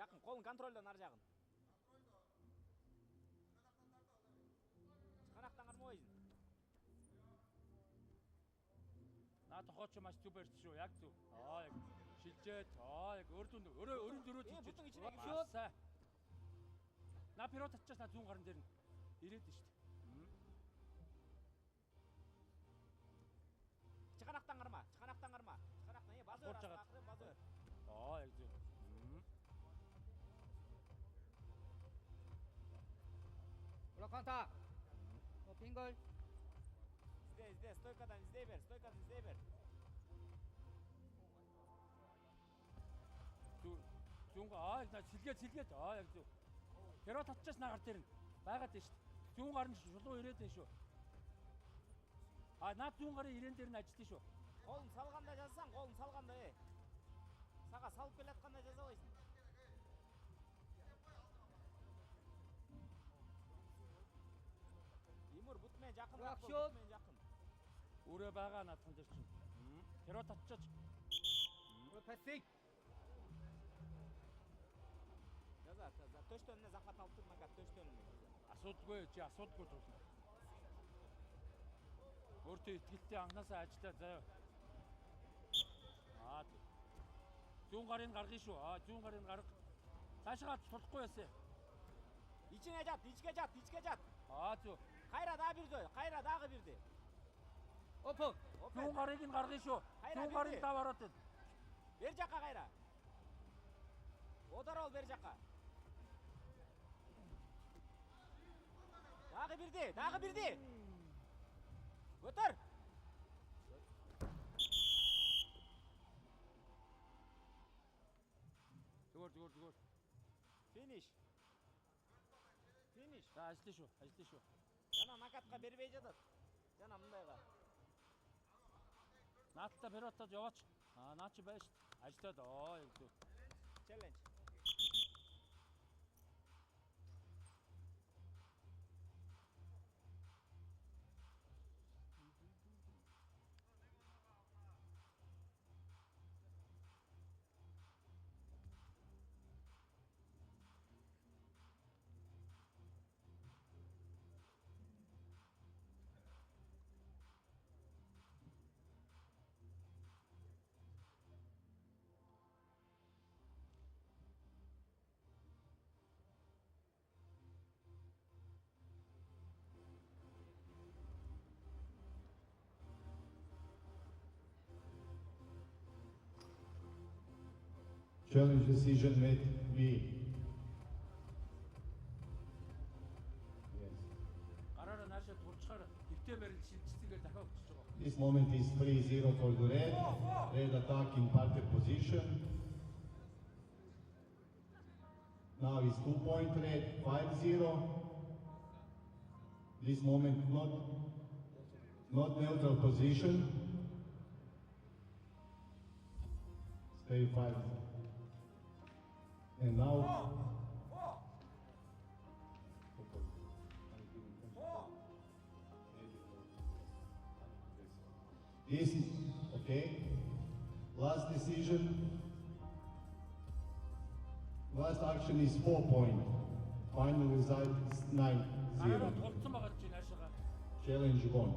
Жақын, қолын контрольда нар жағын. Чықанақтан қарма ойын. Наа тохооч маш зүг барьж шүү. Яг зүг. Яг шилжээд. Яг өрийн дөрөв Бүтэн тийж. ичнэ гэж. Сайн. Наа пирот татчихсан на зүүн гарын дээр нь ирээд нь шүү. Чықанақтан қарма. Чықанақтан базар асықрын базар. Яг зүг. Блок контакт. Пингол. Здесь, стойкадан іздей бер. Зүүн сэлгээд. Яг зүг. Пирот татчихсан на гар дээр нь байгаад дээ шүү. Зүүн гар нь шулуу ирээд дээ шүү. Наад зүүн гарын ирээн дээр нь ажиллаж шүү. Қолын салғанда жазсан, Саға салып келе жатқанда жаза қойсын. Тимур бұтмен жақын. Өрөө байгаа наадхан дээр чинь. Пирот татчихаж. Пассик. Жаза. Төштөніне захват алып тұр, мәңгат төштөніне. Асуудгүй тулна. Өөртөө итгэлтэй анханасаа ажиллаа заяа. Зүүн гарын гаргая шүү. Зүүн гарын гарга. Цаашаа тулахгүй ясэ. Ичгээ жат. Зүг. Қайра дағы бірді. Опен. Зүүн гарыг нь гаргая шүү. Зүүн гарын тав ороод байна. Бер жаққа қайра. Одар ол бер жаққа. Дағы бірді. Көтір. Зүгээр. Финиш. Ажлаа шүү. Жана накатқа бербей жатат. Жана мындайға. Наатта пиротод яваач. Наачи байж. Ажиллаад. Яг зүг. Челлендж. Challenge decision made B. This moment is 3-0 for the red. Red attack in parter position. Now is 2-point red, 5-0. This moment not neutral position. Stay 5. And now. This, okay. Last decision. Last action is 4-point. Final result is 9-0. Challenge won.